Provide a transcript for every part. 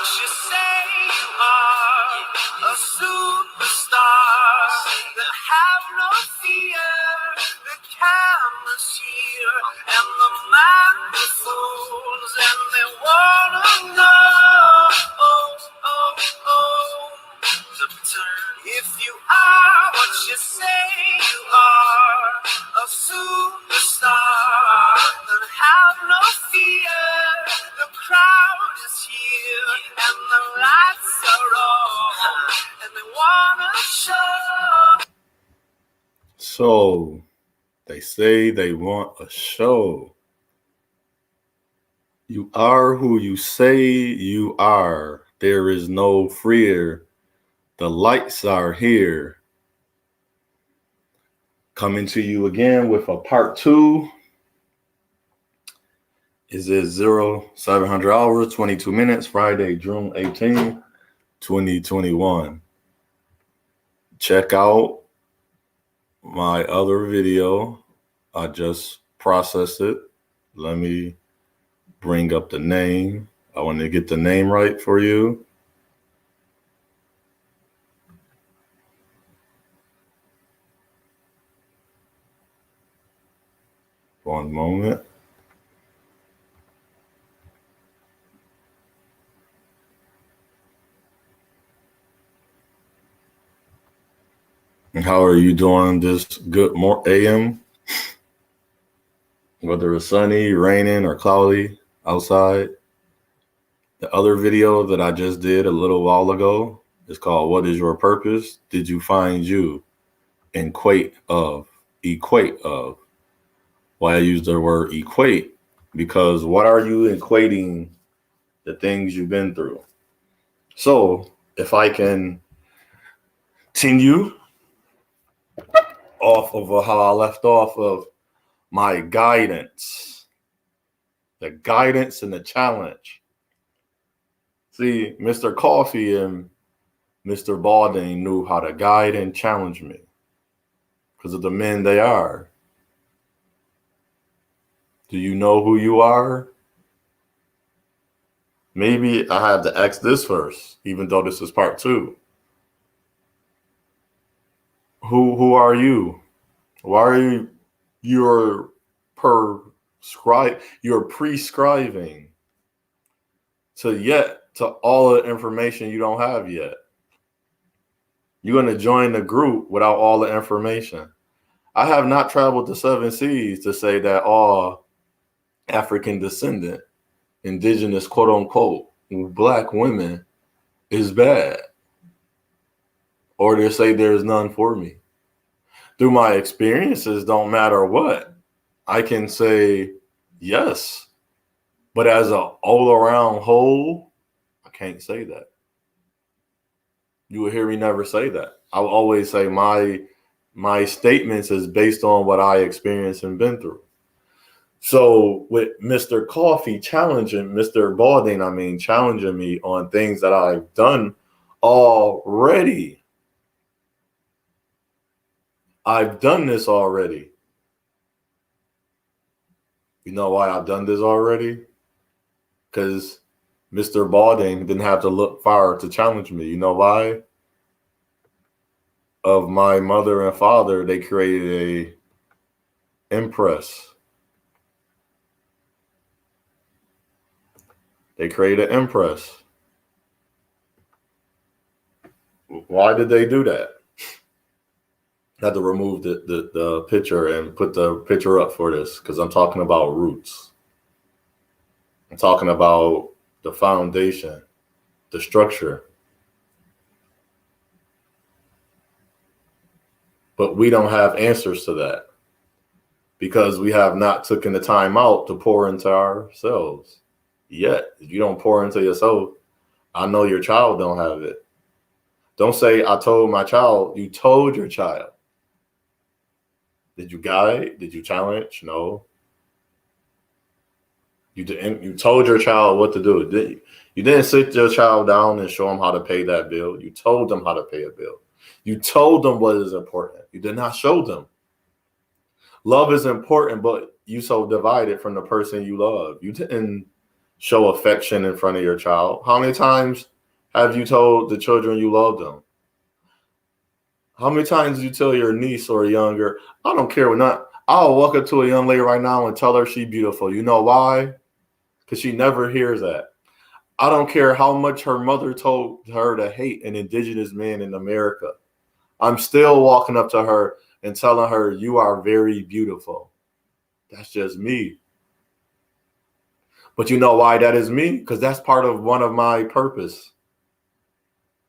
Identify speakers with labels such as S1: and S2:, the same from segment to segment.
S1: what you say you are, a superstar, then have no fear. The camera's here and the microphones, and they wanna know, if you are what you say you are, a superstar, then have no fear. The crowd is here and the lights are on, and they wanna show.
S2: So, they say they want a show. You are who you say you are. There is no fear. The lights are here. Coming to you again with a part 2. Is it 0700 hours, 22 minutes, Friday, June 18, 2021. Check out my other video. I just processed it. Let me bring up the name. I want to get the name right for you. One moment. And how are you doing this good AM? Whether it's sunny, raining, or cloudy outside. The other video that I just did a little while ago is called What is Your Purpose? Did you find you? Equate of. Why I use the word equate? Because what are you equating the things you've been through? So if I can continue off of how I left off of my guidance, the guidance and the challenge. See, Mr. Coffee and Mr. Balding knew how to guide and challenge me because of the men they are. Do you know who you are? Maybe I have to ask this first, even though this is part 2. Who are you? Why are you're prescribing to all the information you don't have yet? You're going to join the group without all the information. I have not traveled the 7 seas to say that all African descendant, indigenous, quote unquote, black women is bad, or to say there's none for me. Through my experiences, don't matter what, I can say yes, but as an all-around whole, I can't say that. You will hear me never say that. I will always say my statements is based on what I experienced and been through. So with Mr. Coffee Mr. Balding, challenging me on things that I've done already. I've done this already. You know why I've done this already? Because Mr. Balding didn't have to look far to challenge me. You know why? Of my mother and father, they created a impress. They created an impress. Why did they do that? I had to remove the picture and put the picture up for this because I'm talking about roots. I'm talking about the foundation, the structure. But we don't have answers to that because we have not taken the time out to pour into ourselves yet. If you don't pour into yourself, I know your child don't have it. Don't say, I told my child. You told your child. Did you guide? Did you challenge? No. You didn't. You told your child what to do. You didn't sit your child down and show them how to pay that bill. You told them how to pay a bill. You told them what is important. You did not show them. Love is important, but you so divided from the person you love. You didn't show affection in front of your child? How many times have you told the children you love them? How many times do you tell your niece or younger, I don't care what not, I'll walk up to a young lady right now and tell her she's beautiful. You know why? Because she never hears that. I don't care how much her mother told her to hate an indigenous man in America. I'm still walking up to her and telling her, you are very beautiful. That's just me. But you know why that is me? Because that's part of one of my purpose.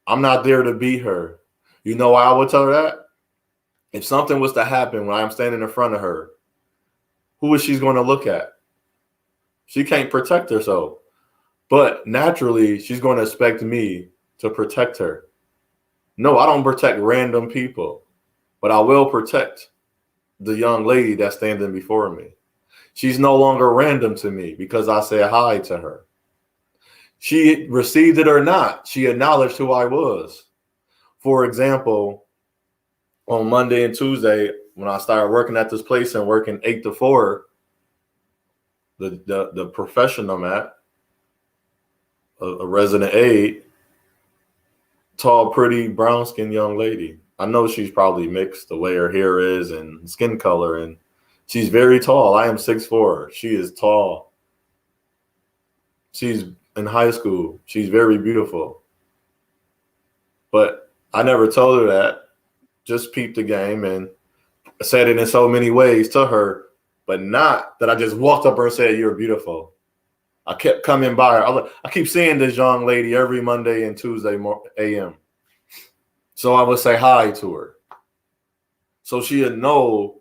S2: I'm not there to beat her. You know why I would tell her that? If something was to happen when I'm standing in front of her, who is she going to look at? She can't protect herself. But naturally, she's going to expect me to protect her. No, I don't protect random people, but I will protect the young lady that's standing before me. She's no longer random to me because I said hi to her. She received it or not, she acknowledged who I was. For example, on Monday and Tuesday, when I started working at this place and working 8 to 4, the profession I'm at, a resident aide, tall, pretty, brown-skinned young lady. I know she's probably mixed the way her hair is and skin color, and she's very tall. I am 6'4". She is tall. She's in high school. She's very beautiful. But I never told her that. Just peeped the game and said it in so many ways to her, but not that I just walked up her and said, you're beautiful. I kept coming by her. I keep seeing this young lady every Monday and Tuesday a.m. So I would say hi to her. So she'd know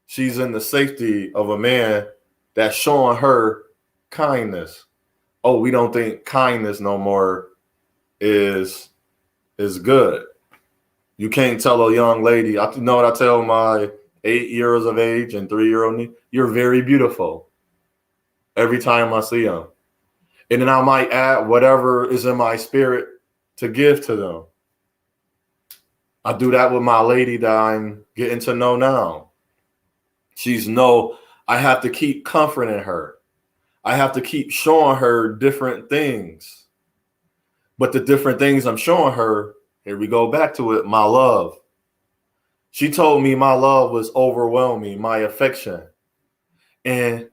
S2: she's in the safety of a man that's showing her kindness. Oh, we don't think kindness no more is good. You can't tell a young lady, I know what I tell my 8 years of age and 3-year-old niece, you're very beautiful every time I see them. And then I might add whatever is in my spirit to give to them. I do that with my lady that I'm getting to know now. I have to keep comforting her. I have to keep showing her different things. But the different things I'm showing her, here we go back to it, my love. She told me my love was overwhelming, my affection. And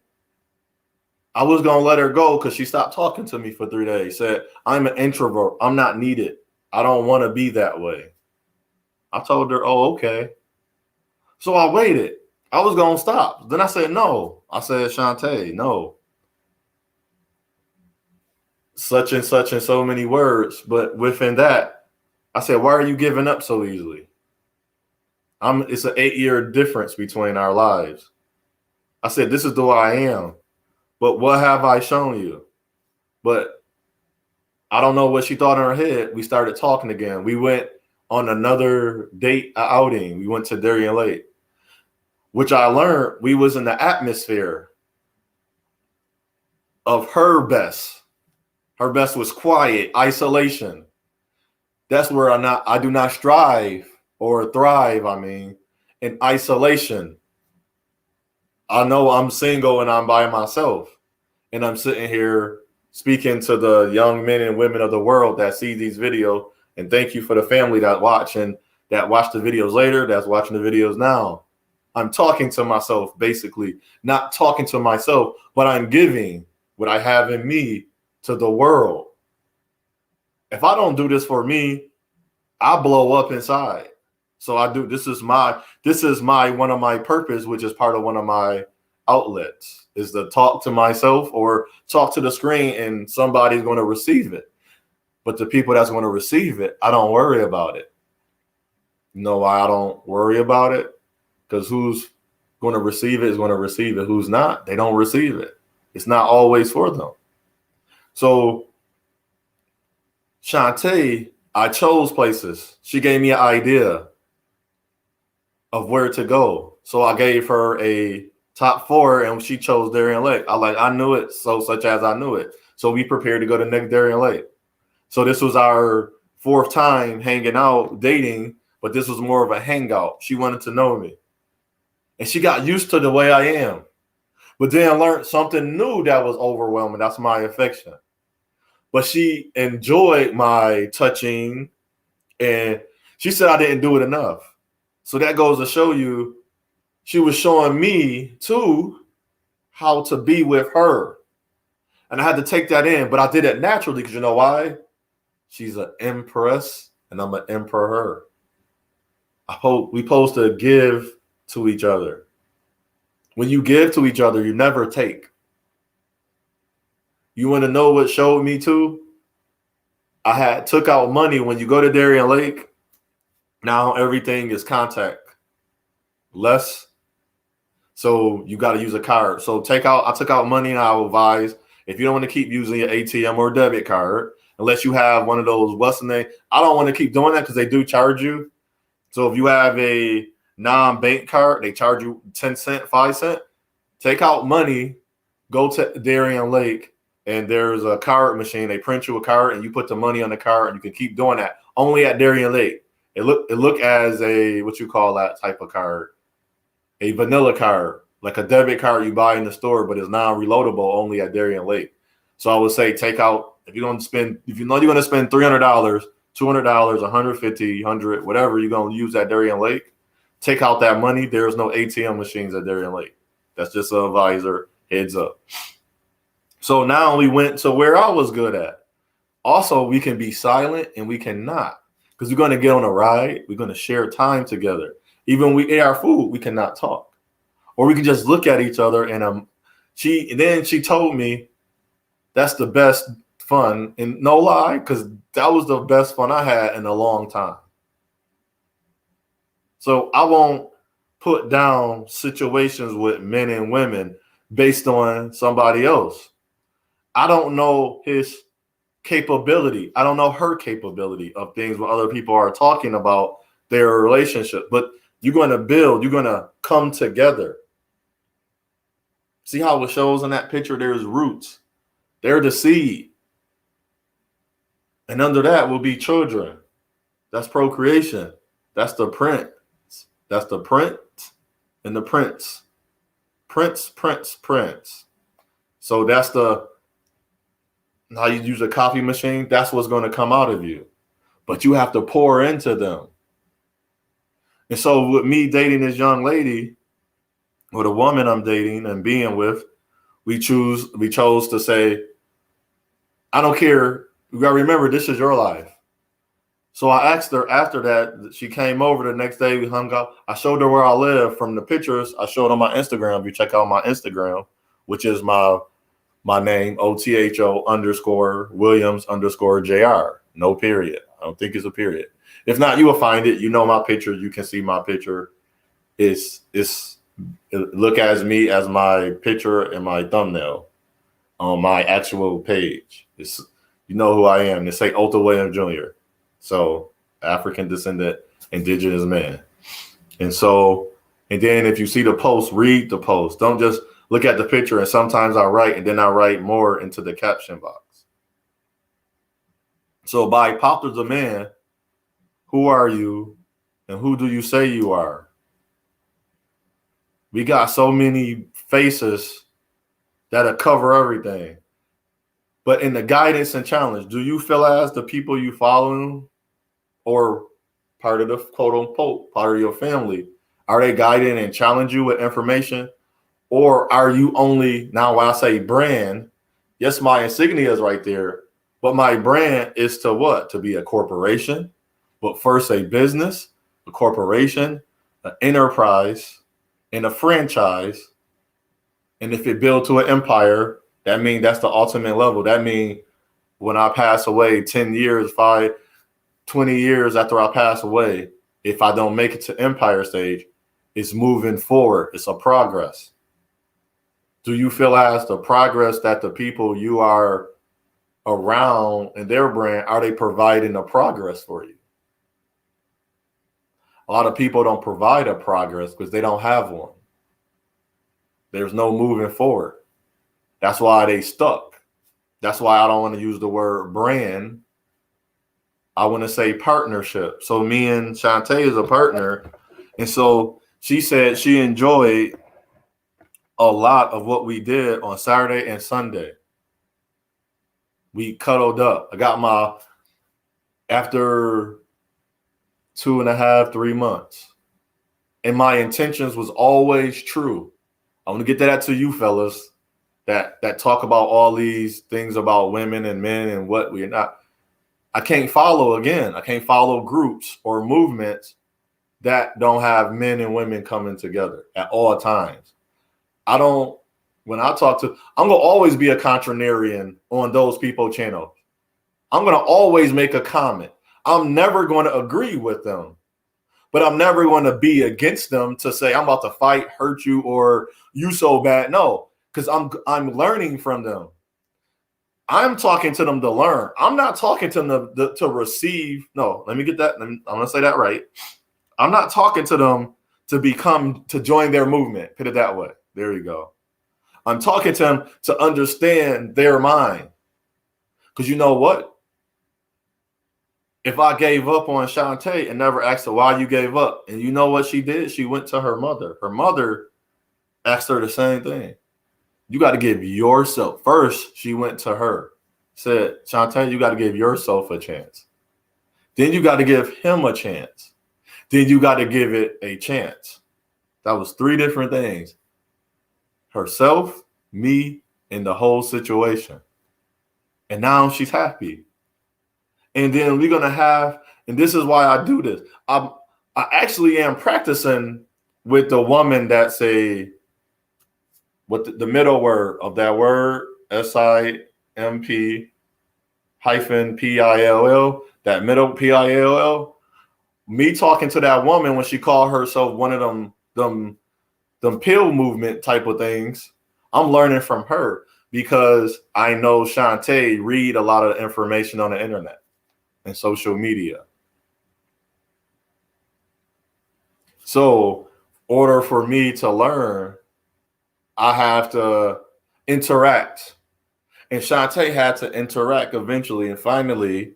S2: I was going to let her go because she stopped talking to me for 3 days. Said, I'm an introvert. I'm not needed. I don't want to be that way. I told her, oh, okay. So I waited. I was going to stop. Then I said, no. I said, Shantae, no. Such and such and so many words. But within that, I said, why are you giving up so easily? It's an 8-year difference between our lives. I said, this is the way I am. But what have I shown you? But I don't know what she thought in her head. We started talking again. We went on another date outing. We went to Darien Lake, which I learned we was in the atmosphere of her best. Her best was quiet, isolation. That's where I do not strive or thrive, in isolation. I know I'm single and I'm by myself. And I'm sitting here speaking to the young men and women of the world that see these videos. And thank you for the family that watch and that watch the videos later, that's watching the videos now. I'm talking to myself, basically, not talking to myself, but I'm giving what I have in me to the world. If I don't do this for me, I blow up inside. So I do. This is one of my purpose, which is part of one of my outlets, is to talk to myself or talk to the screen, and somebody's going to receive it. But the people that's going to receive it, I don't worry about it. You know why I don't worry about it? Because who's going to receive it is going to receive it. Who's not, they don't receive it. It's not always for them. So Shantae, I chose places. She gave me an idea of where to go. So I gave her a top 4 and she chose Darien Lake. I knew it, such as I knew it. So we prepared to go to next Darien Lake. So this was our 4th time hanging out, dating, but this was more of a hangout. She wanted to know me. And she got used to the way I am. But then I learned something new that was overwhelming. That's my affection. But she enjoyed my touching, and she said I didn't do it enough. So that goes to show you, she was showing me too how to be with her. And I had to take that in, but I did it naturally because you know why? She's an empress and I'm an emperor. I hope we supposed to give to each other. When you give to each other, you never take. You want to know what showed me too? I had took out money. When you go to Darien Lake, now everything is contact less. So you got to use a card. So I took out money, and I advise, if you don't want to keep using your ATM or debit card, unless you have one of those, what's the name? I don't want to keep doing that because they do charge you. So if you have a non-bank card, they charge you 10 cents, 5 cents. Take out money, go to Darien Lake, and there's a card machine. They print you a card, and you put the money on the card, and you can keep doing that. Only at Darien Lake. It look as a, what you call that type of card? A vanilla card, like a debit card you buy in the store, but it's non-reloadable only at Darien Lake. So I would say take out, if you know you're going to spend $300, $200, $150, $100, whatever you're going to use at Darien Lake, take out that money. There's no ATM machines at Darien Lake. That's just an advisor, heads up. So now we went to where I was good at. Also, we can be silent and we cannot, because we're going to get on a ride. We're going to share time together. Even when we eat our food, we cannot talk. Or we can just look at each other. And she told me that's the best fun. And no lie, because that was the best fun I had in a long time. So I won't put down situations with men and women based on somebody else. I don't know his capability. I don't know her capability of things when other people are talking about their relationship. But you're going to build, you're going to come together. See how it shows in that picture? There's roots. They're the seed. And under that will be children. That's procreation. That's the print. That's the print and the prince. Prince, prince, prince. So that's how you use a coffee machine. That's what's going to come out of you. But you have to pour into them. And so with me dating this young lady, or the woman I'm dating and being with, we chose to say, I don't care. You got to remember, this is your life. So I asked her after that, she came over the next day, we hung out. I showed her where I live from the pictures. I showed on my Instagram. If you check out my Instagram, which is my name, OTHO_Williams_JR. No period. I don't think it's a period. If not, you will find it. You know my picture. You can see my picture. Look as me as my picture and my thumbnail on my actual page. You know who I am. They say Otto Williams Jr. So African Descendant Indigenous Man. And then if you see the post, read the post. Don't just look at the picture. And sometimes I write, and then I write more into the caption box. So by popular demand, who are you and who do you say you are? We got so many faces that'll cover everything. But in the guidance and challenge, do you feel as the people you follow or part of the quote unquote part of your family, are they guiding and challenge you with information? Or are you only, now when I say brand, yes, my insignia is right there, but my brand is to what? To be a corporation, but first a business, a corporation, an enterprise, and a franchise. And if it builds to an empire, that means that's the ultimate level. That means when I pass away 10 years, 20 years after I pass away, if I don't make it to empire stage, it's moving forward. It's a progress. Do you feel as the progress that the people you are around in their brand, are they providing a progress for you? A lot of people don't provide a progress because they don't have one. There's no moving forward. That's why they stuck. That's why I don't want to use the word brand. I want to say partnership. So me and Shantae is a partner. And so she said she enjoyed a lot of what we did on Saturday and Sunday. We cuddled up. I got my, after 2.5, 3 months. And my intentions was always true. I want to get that to you fellas that talk about all these things about women and men and what we're not. I can't follow groups or movements that don't have men and women coming together at all times. I'm going to always be a contrarian on those people channels. I'm going to always make a comment. I'm never going to agree with them, but I'm never going to be against them to say I'm about to fight, hurt you, or you so bad. No, because I'm learning from them. I'm talking to them to learn. I'm not talking to them to receive. No, let me get that. I'm going to say that right. I'm not talking to them to join their movement. Put it that way. There you go. I'm talking to them to understand their mind. Because you know what? If I gave up on Shantae and never asked her why you gave up, and you know what she did? She went to her mother. Her mother asked her the same thing. You got to give yourself. First, she went to her, said, Shantae, you got to give yourself a chance. Then you got to give him a chance. Then you got to give it a chance. That was 3 different things. Herself, me, and the whole situation. And now she's happy. And then we're going to have, and this is why I do this. I actually am practicing with the woman that say, what the middle word of that word, SIMP hyphen PILL, that middle PILL, me talking to that woman when she called herself one of them pill movement type of things, I'm learning from her because I know Shantae read a lot of information on the internet and social media. So, in order for me to learn, I have to interact. And Shantae had to interact eventually and finally.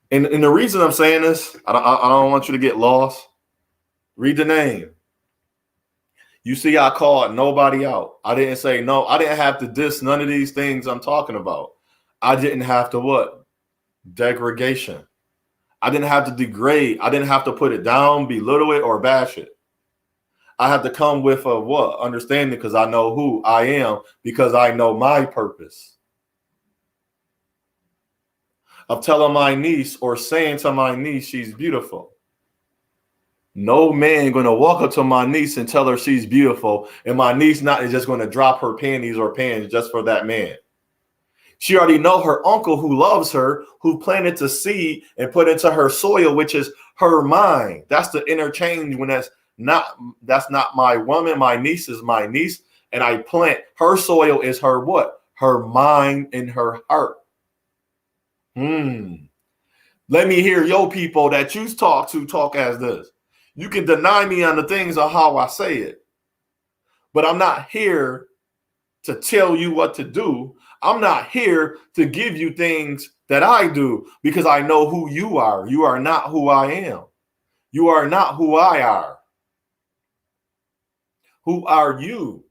S2: And the reason I'm saying this, I don't want you to get lost. Read the name. You see, I called nobody out. I didn't say no. I didn't have to diss none of these things I'm talking about. I didn't have to what? Degradation. I didn't have to degrade. I didn't have to put it down, belittle it, or bash it. I have to come with a what? Understanding, because I know who I am, because I know my purpose. Of telling my niece or saying to my niece she's beautiful. No man going to walk up to my niece and tell her she's beautiful, and my niece not is just going to drop her panties or pants just for that man. She already know her uncle who loves her, who planted the seed and put into her soil, which is her mind. That's the interchange when that's not my woman. My niece is my niece, and I plant her soil is her what? Her mind and her heart. Let me hear your people that you talk as this. You can deny me on the things of how I say it, but I'm not here to tell you what to do. I'm not here to give you things that I do because I know who you are. You are not who I am. You are not who I are. Who are you?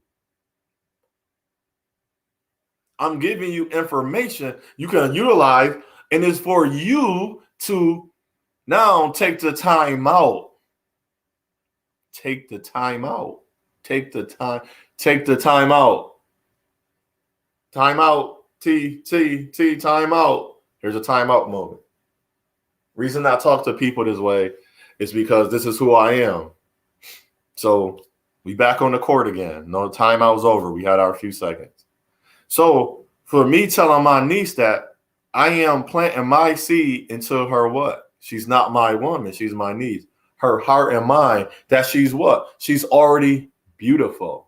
S2: I'm giving you information you can utilize, and it's for you to now take the time out. Take the time out. Take the time. Take the time out. Time out. Time out. Here's a timeout moment. Reason I talk to people this way is because this is who I am. So we back on the court again. No, the timeout was over. We had our few seconds. So for me telling my niece that I am planting my seed into her what? She's not my woman. She's my niece. Her heart and mind, that she's what? She's already beautiful.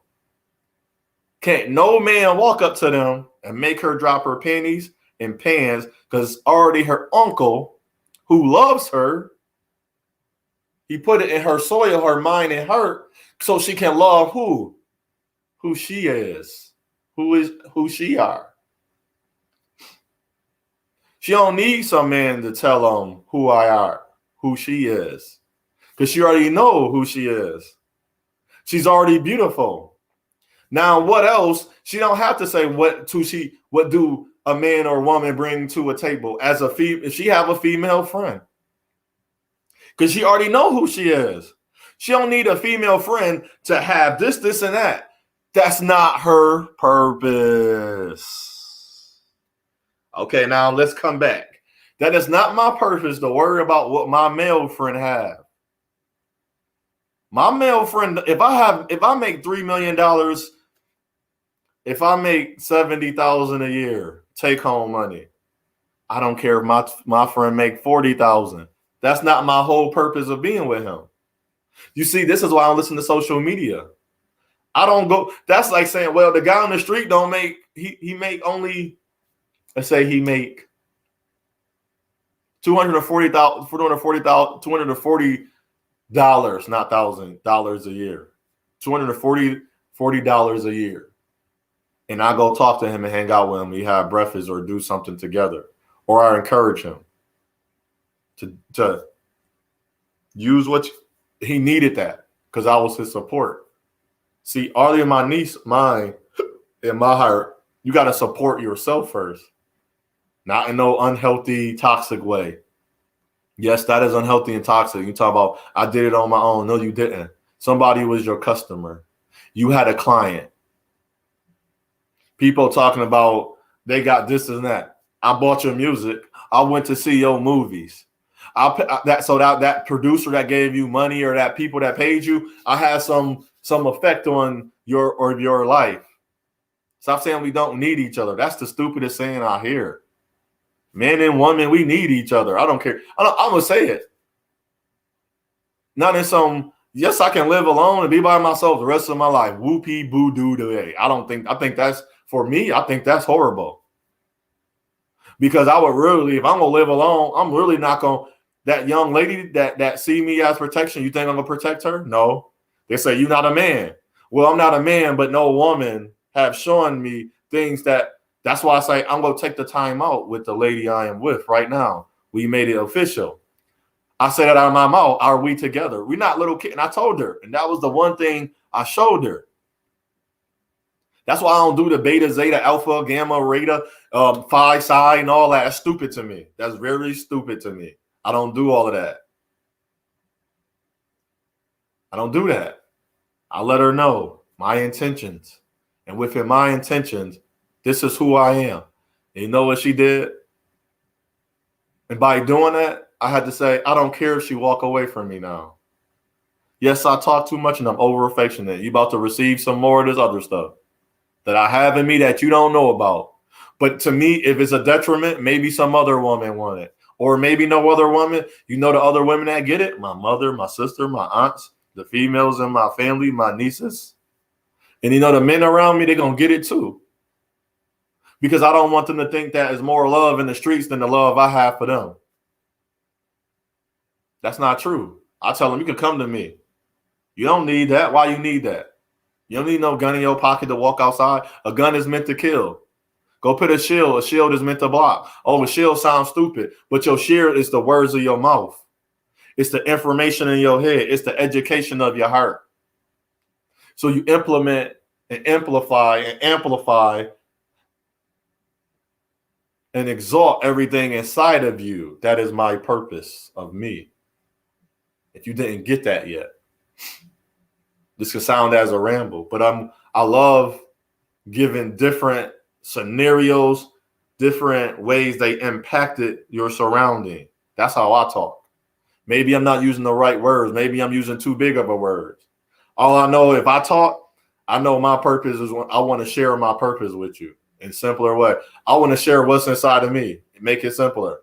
S2: Can't no man walk up to them and make her drop her panties and pants because already her uncle who loves her, he put it in her soil, her mind and heart, so she can love who? Who she is. Who she are. She don't need some man to tell them who I are, who she is. Because she already know who she is. She's already beautiful. Now, what else? She don't have to say what do a man or woman bring to a table as a female. If she have a female friend, because she already know who she is. She don't need a female friend to have this, and that. That's not her purpose. Okay, now let's come back. That is not my purpose to worry about what my male friend have. My male friend, if I make $3 million, if I make $70,000 a year, take home money, I don't care if my friend make $40,000. That's not my whole purpose of being with him. You see, this is why I don't listen to social media. I don't go. That's like saying, well, the guy on the street don't make. He make only. Let's say he make $240, not $1,000 a year, $240 a year, and I go talk to him and hang out with him. We have breakfast or do something together, or I encourage him to use what he needed, that because I was his support. See, Arlie and mine, in my heart, you got to support yourself first, not in no unhealthy, toxic way. Yes, that is unhealthy and toxic. You talk about, I did it on my own. No, you didn't. Somebody was your customer. You had a client. People talking about they got this and that. I bought your music. I went to see your movies. That producer that gave you money or that people that paid you, I had some effect on your life. Stop saying we don't need each other. That's the stupidest saying I hear. Men and women, we need each other. I don't care. I'm gonna say it. Not in some. Yes, I can live alone and be by myself the rest of my life. Whoopee boo doo today. I think that's for me. I think that's horrible. Because I would really, if I'm gonna live alone, I'm really not gonna. That young lady that see me as protection, you think I'm gonna protect her? No. They say you're not a man. Well, I'm not a man, but no woman have shown me things that's why I say I'm gonna take the time out with the lady I am with right now. We made it official. I said it out of my mouth. Are we together? We're not little kids. And I told her, and that was the one thing I showed her. That's why I don't do the beta, zeta, alpha, gamma, rata, phi, psi, and all that. That's stupid to me. That's very stupid to me. I don't do all of that. I don't do that. I let her know my intentions. And within my intentions, this is who I am. And you know what she did? And by doing that, I had to say, I don't care if she walk away from me now. Yes, I talk too much and I'm over affectionate. You about to receive some more of this other stuff that I have in me that you don't know about. But to me, if it's a detriment, maybe some other woman want it. Or maybe no other woman. You know the other women that get it? My mother, my sister, my aunts, the females in my family, my nieces. And you know the men around me, they're going to get it too. Because I don't want them to think that there's more love in the streets than the love I have for them. That's not true. I tell them, you can come to me. You don't need that. Why you need that? You don't need no gun in your pocket to walk outside. A gun is meant to kill. Go put a shield. A shield is meant to block. Oh, a shield sounds stupid, but your shield is the words of your mouth. It's the information in your head. It's the education of your heart. So you implement and amplify and exalt everything inside of you. That is my purpose of me. If you didn't get that yet, this could sound as a ramble, but I love giving different scenarios, different ways they impacted your surrounding. That's how I talk. Maybe I'm not using the right words. Maybe I'm using too big of a word. All I know, if I talk, I know my purpose is I want to share my purpose with you in a simpler way. I want to share what's inside of me. Make it simpler.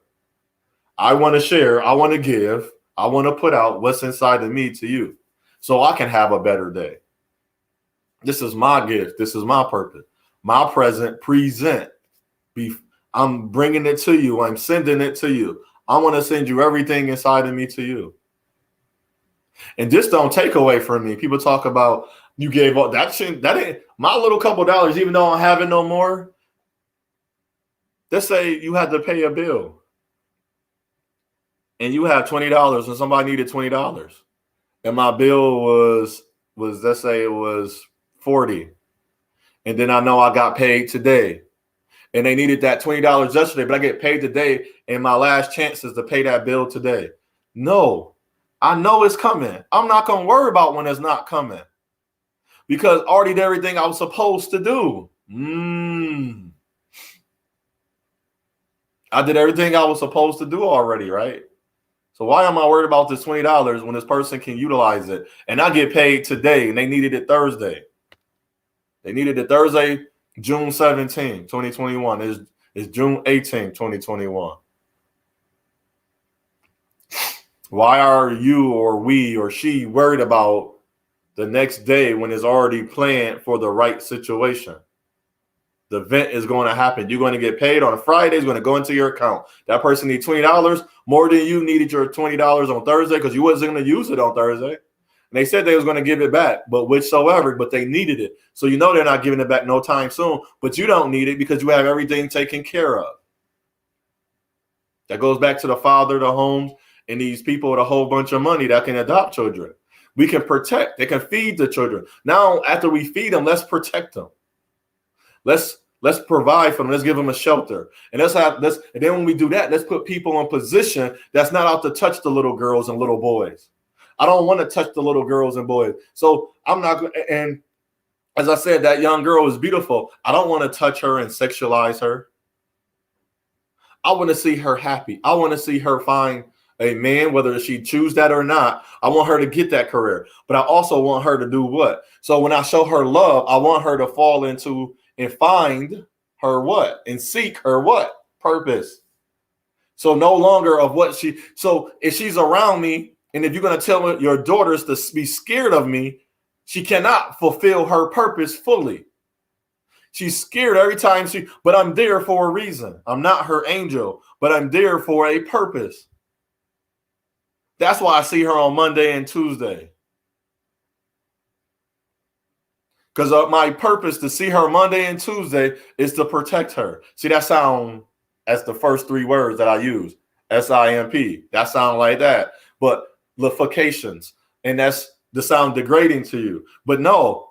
S2: I want to share. I want to give. I want to put out what's inside of me to you so I can have a better day. This is my gift. This is my purpose. My present, present. I'm bringing it to you. I'm sending it to you. I want to send you everything inside of me to you. And this don't take away from me. People talk about you gave up that shit. That ain't my little couple dollars, even though I don't have it no more. Let's say you had to pay a bill and you have $20 and somebody needed $20. And my bill was let's say it was $40. And then I know I got paid today. And they needed that $20 yesterday, but I get paid today, and my last chance is to pay that bill today. No, I know it's coming. I'm not going to worry about when it's not coming because I already did everything I was supposed to do. I did everything I was supposed to do already, right? So why am I worried about this $20 when this person can utilize it? And I get paid today, and they needed it Thursday. They needed it Thursday, June 17, 2021. It's June 18, 2021. Why are you or we or she worried about the next day when it's already planned for the right situation? The event is going to happen. You're going to get paid on a Friday. It's going to go into your account. That person needs $20 more than you needed your $20 on Thursday because you wasn't going to use it on Thursday. And they said they was going to give it back, but they needed it. So you know they're not giving it back no time soon, but you don't need it because you have everything taken care of. That goes back to the father, the homes, and these people with a whole bunch of money that can adopt children. We can protect. They can feed the children. Now, after we feed them, let's protect them. Let's provide for them. Let's give them a shelter. And and then when we do that, let's put people in position that's not out to touch the little girls and little boys. I don't want to touch the little girls and boys. So I'm not going to, and as I said, that young girl is beautiful. I don't want to touch her and sexualize her. I want to see her happy. I want to see her find a man, whether she choose that or not. I want her to get that career, but I also want her to do what? So when I show her love, I want her to fall into and find her what? And seek her what? Purpose. So no longer of what so if she's around me, and if you're going to tell your daughters to be scared of me, she cannot fulfill her purpose fully. She's scared every time but I'm there for a reason. I'm not her angel, but I'm there for a purpose. That's why I see her on Monday and Tuesday. Because my purpose to see her Monday and Tuesday is to protect her. See, that sound as the first three words that I use. SIMP. That sound like that. But lifications. And that's the sound degrading to you. But no,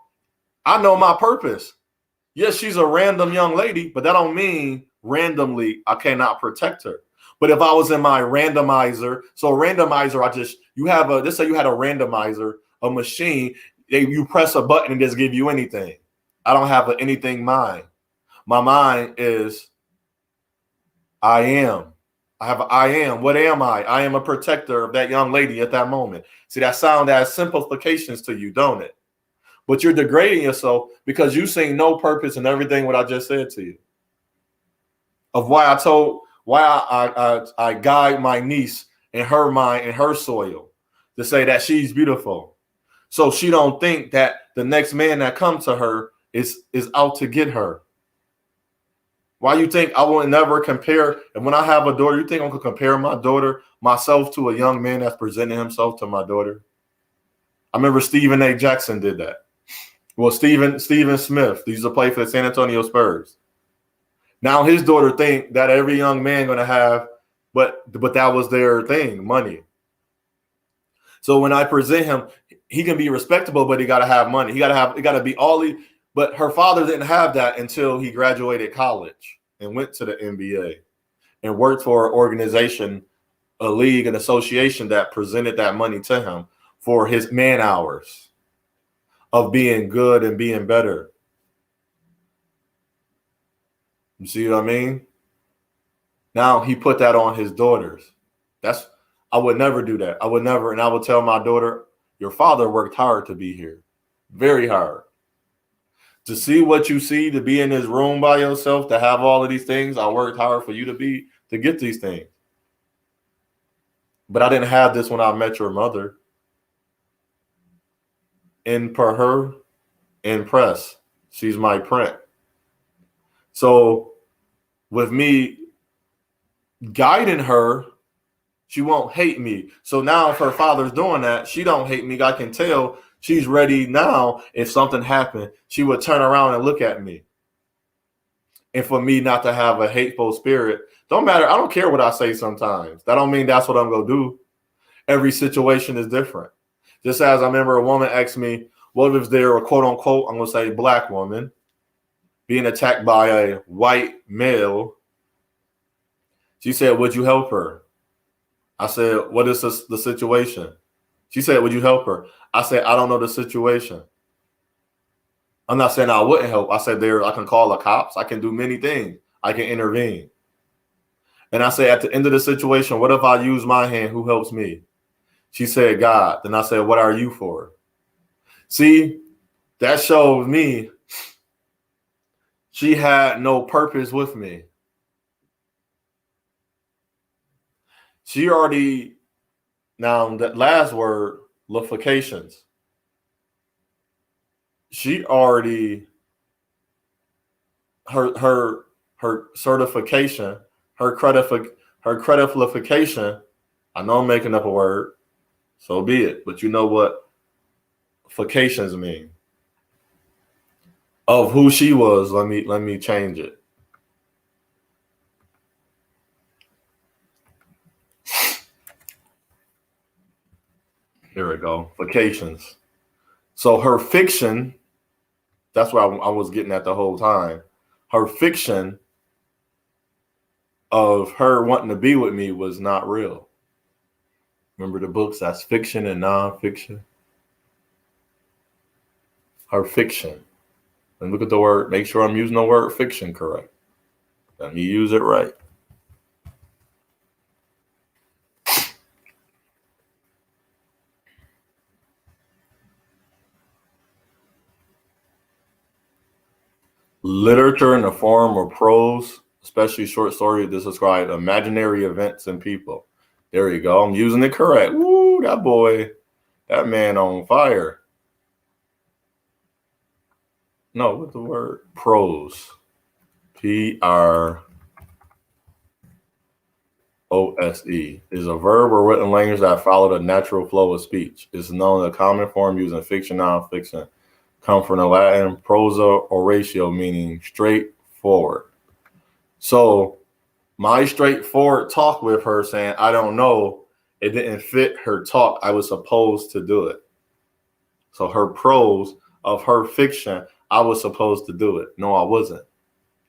S2: I know my purpose. Yes, she's a random young lady, but that don't mean randomly I cannot protect her. But if I was in my randomizer, so a randomizer, let's say you had a randomizer, a machine, you press a button and just give you anything. I don't have an anything mind. My mind is I am. I am. What am I? I am a protector of that young lady at that moment. See, that sound has simplifications to you, don't it? But you're degrading yourself because you see no purpose in everything what I just said to you. Of why I guide my niece in her mind and her soil to say that she's beautiful. So she don't think that the next man that comes to her is out to get her. Why you think I will never compare? And when I have a daughter, you think I could compare myself to a young man that's presenting himself to my daughter? I remember Stephen A. Jackson did that. Well, Stephen Smith, he used to play for the San Antonio Spurs. Now his daughter think that every young man gonna have, but that was their thing, money. So when I present him, he can be respectable, but he gotta have money. He gotta be but her father didn't have that until he graduated college and went to the NBA and worked for an organization, a league, an association that presented that money to him for his man hours of being good and being better. You see what I mean? Now he put that on his daughters. I would never do that. I would never. And I would tell my daughter, your father worked hard to be here. Very hard. To see what you see, to be in this room by yourself, to have all of these things, I worked hard for you to get these things. But I didn't have this when I met your mother. In per her, impress. She's my print. So with me guiding her, she won't hate me. So now if her father's doing that, she don't hate me. I can tell she's ready now. If something happened, she would turn around and look at me. And for me not to have a hateful spirit, don't matter. I don't care what I say sometimes. That don't mean that's what I'm going to do. Every situation is different. Just as I remember a woman asked me, what if there a quote unquote, I'm going to say black woman, being attacked by a white male. She said, would you help her? I said, what is the situation? She said, would you help her? I said, I don't know the situation. I'm not saying I wouldn't help. I said, I can call the cops. I can do many things. I can intervene. And I said, at the end of the situation, what if I use my hand? Who helps me? She said, God. Then I said, what are you for? See, that shows me she had no purpose with me. She already, now that last word, lifications. She already, her certification, her creditification, I know I'm making up a word, so be it. But you know what fications mean. Of who she was, let me change it. Here we go. Fications. So her fiction, that's what I was getting at the whole time. Her fiction of her wanting to be with me was not real. Remember the books, that's fiction and nonfiction? Her fiction. And look at the word, make sure I'm using the word fiction correct. Let me use it right. Literature in the form of prose, especially short stories, to describe imaginary events and people. There you go. I'm using it correct. Woo, that boy, that man on fire. No, what's the word? Prose. Prose is a verb or written language that follow the natural flow of speech. It's known as a common form used in fiction, nonfiction. Come from the Latin prosa oratio, meaning straightforward. So my straightforward talk with her saying, I don't know, it didn't fit her talk. I was supposed to do it. So her prose of her fiction, I was supposed to do it. No, I wasn't.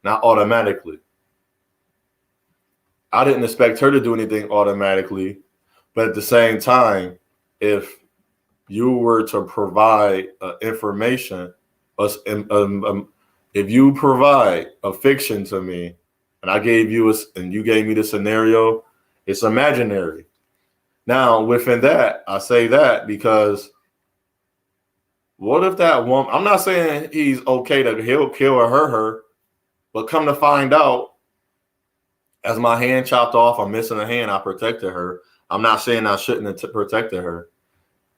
S2: Not automatically. I didn't expect her to do anything automatically. But at the same time, if you were to provide information, if you provide a fiction to me, and I gave you and you gave me the scenario, it's imaginary. Now, within that, I say that because what if that woman? I'm not saying he's okay to he'll kill or hurt her, but come to find out, as my hand chopped off, I'm missing a hand. I protected her. I'm not saying I shouldn't have protected her.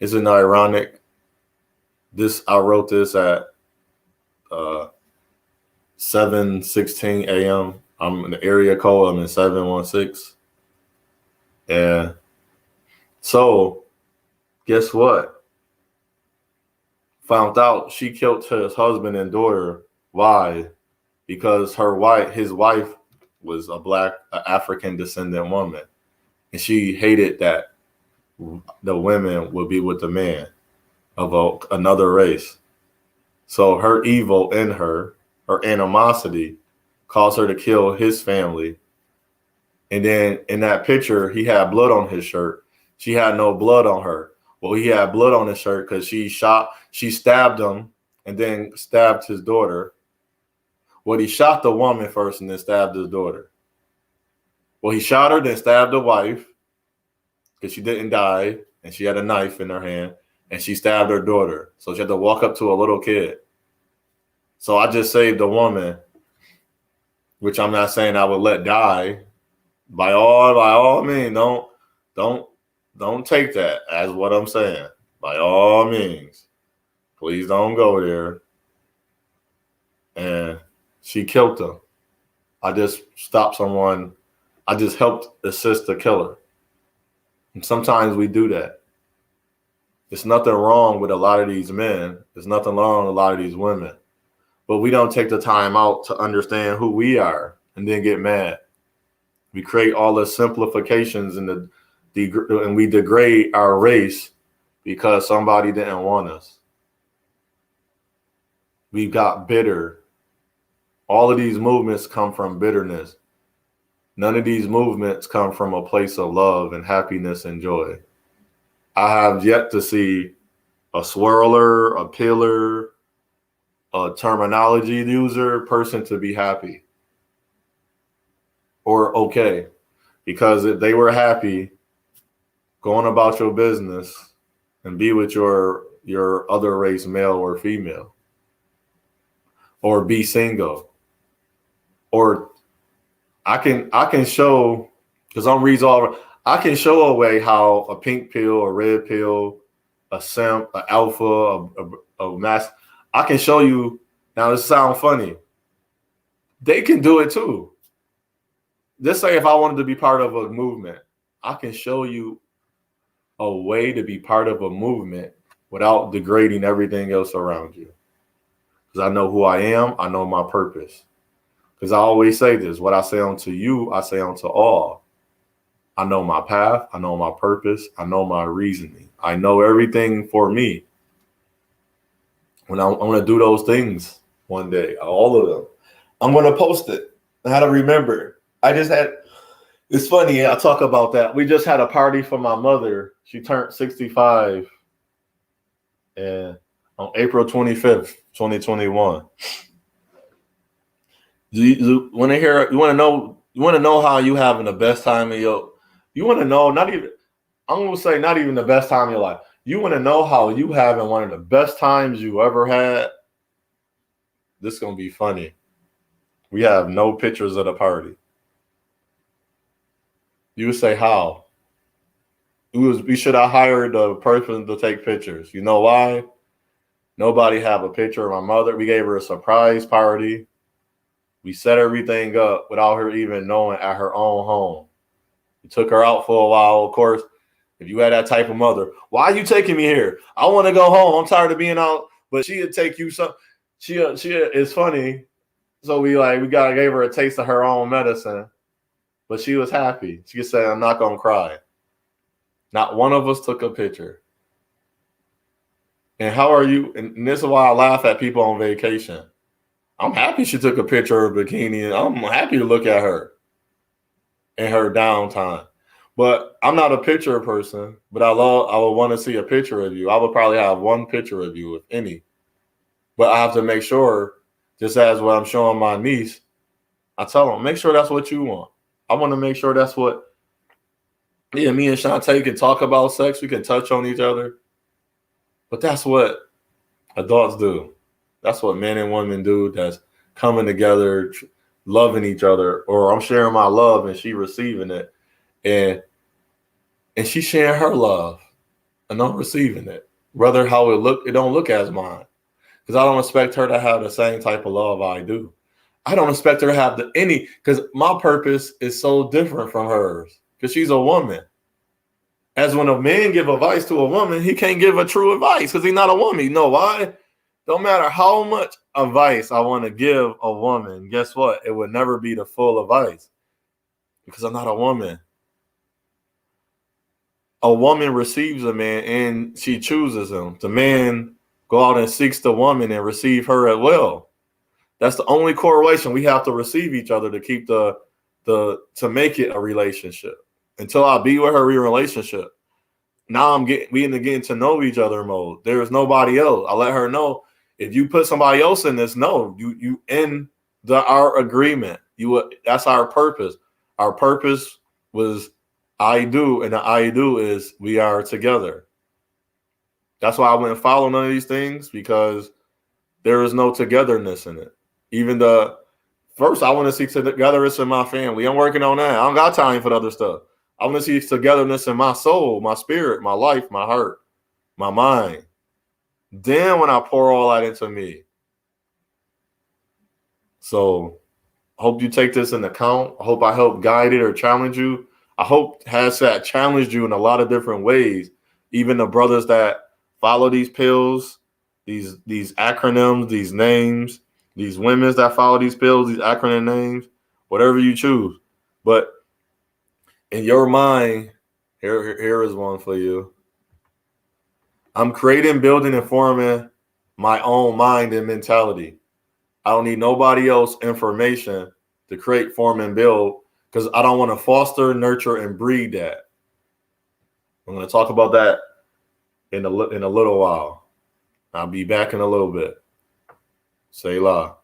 S2: Isn't it ironic? I wrote this at 7:16 a.m. I'm in the area code. I'm in 716. And so, guess what? Found out she killed his husband and daughter. Why? Because his wife was a black African Descendant woman, and she hated that the women would be with the man of another race. So her evil in her animosity, caused her to kill his family. And then in that picture, he had blood on his shirt. She had no blood on her. Well, he had blood on his shirt because she stabbed him and then stabbed his daughter. Well, he shot the woman first and then stabbed his daughter. Well, he shot her, then stabbed the wife because she didn't die and she had a knife in her hand, and she stabbed her daughter. So she had to walk up to a little kid. So I just saved the woman, which I'm not saying I would let die. By all means, don't take that as what I'm saying. By all means, please don't go there. And she killed him. I just stopped someone. I just helped assist the killer. And sometimes we do that. There's nothing wrong with a lot of these men. There's nothing wrong with a lot of these women. But we don't take the time out to understand who we are and then get mad. We create all the simplifications and we degrade our race because somebody didn't want us. We got bitter All of these movements come from bitterness. None of these movements come from a place of love and happiness and joy. I have yet to see a swirler, a pillar, a terminology user person to be happy or okay. Because if they were happy going about your business and be with your other race, male or female, or be single, or I can show, because I'm resolving, I can show a way how a pink pill, a red pill, a simp, an alpha, a mass. I can show you. Now this sounds funny. They can do it too. Just say if I wanted to be part of a movement, I can show you a way to be part of a movement without degrading everything else around you. Because I know who I am. I know my purpose. Because I always say this, what I say unto you, I say unto all. I know my path. I know my purpose. I know my reasoning. I know everything for me. When I'm going to do those things one day, all of them, I'm going to post it. I had to remember. It's funny, I talk about that. We just had a party for my mother. She turned 65 and on April 25th, 2021. You want to hear? You want to know how you having the best time of your? You want to know I'm gonna say not even the best time of your life. You want to know how you having one of the best times you ever had? This is gonna be funny. We have no pictures of the party. You would say how? We should have hired a person to take pictures. You know why? Nobody have a picture of my mother. We gave her a surprise party. We set everything up without her even knowing at her own home. We took her out for a while. Of course, if you had that type of mother, why are you taking me here? I want to go home. I'm tired of being out. But she'd take you some. She is funny. So we gave her a taste of her own medicine. But she was happy. She said, I'm not going to cry. Not one of us took a picture. And how are you? And this is why I laugh at people on vacation. I'm happy she took a picture of her bikini. And I'm happy to look at her in her downtime. But I'm not a picture person. But I would want to see a picture of you. I would probably have one picture of you, if any. But I have to make sure, just as what I'm showing my niece, I tell them, make sure that's what you want. I want to make sure that's what, me and Shantae can talk about sex. We can touch on each other. But that's what adults do. That's what men and women do. That's coming together, loving each other. Or I'm sharing my love and she receiving it. And she's sharing her love and I'm receiving it. Rather how it don't look as mine. Because I don't expect her to have the same type of love I do. I don't expect her to have because my purpose is so different from hers. Because she's a woman. As when a man give advice to a woman, he can't give a true advice because he's not a woman. You know why? Don't matter how much advice I want to give a woman, guess what? It would never be the full advice because I'm not a woman. A woman receives a man and she chooses him. The man go out and seeks the woman and receive her as well. That's the only correlation. We have to receive each other to keep to make it a relationship. Until I be with her in a relationship. Now we getting to know each other mode. There is nobody else. I let her know if you put somebody else in this, no, you end our agreement. That's our purpose. Our purpose was I do, and the I do is we are together. That's why I wouldn't follow none of these things because there is no togetherness in it. Even first, I want to see togetherness in my family. I'm working on that. I don't got time for the other stuff. I want to see togetherness in my soul, my spirit, my life, my heart, my mind. Then when I pour all that into me. So I hope you take this into account. I hope I help guide it or challenge you. I hope that challenged you in a lot of different ways. Even the brothers that follow these pills, these acronyms, these names, these women that follow these pills, these acronym names, whatever you choose. But in your mind, here is one for you. I'm creating, building, and forming my own mind and mentality. I don't need nobody else information to create, form, and build, because I don't want to foster, nurture, and breed that. I'm going to talk about that in a little while. I'll be back in a little bit. Say la.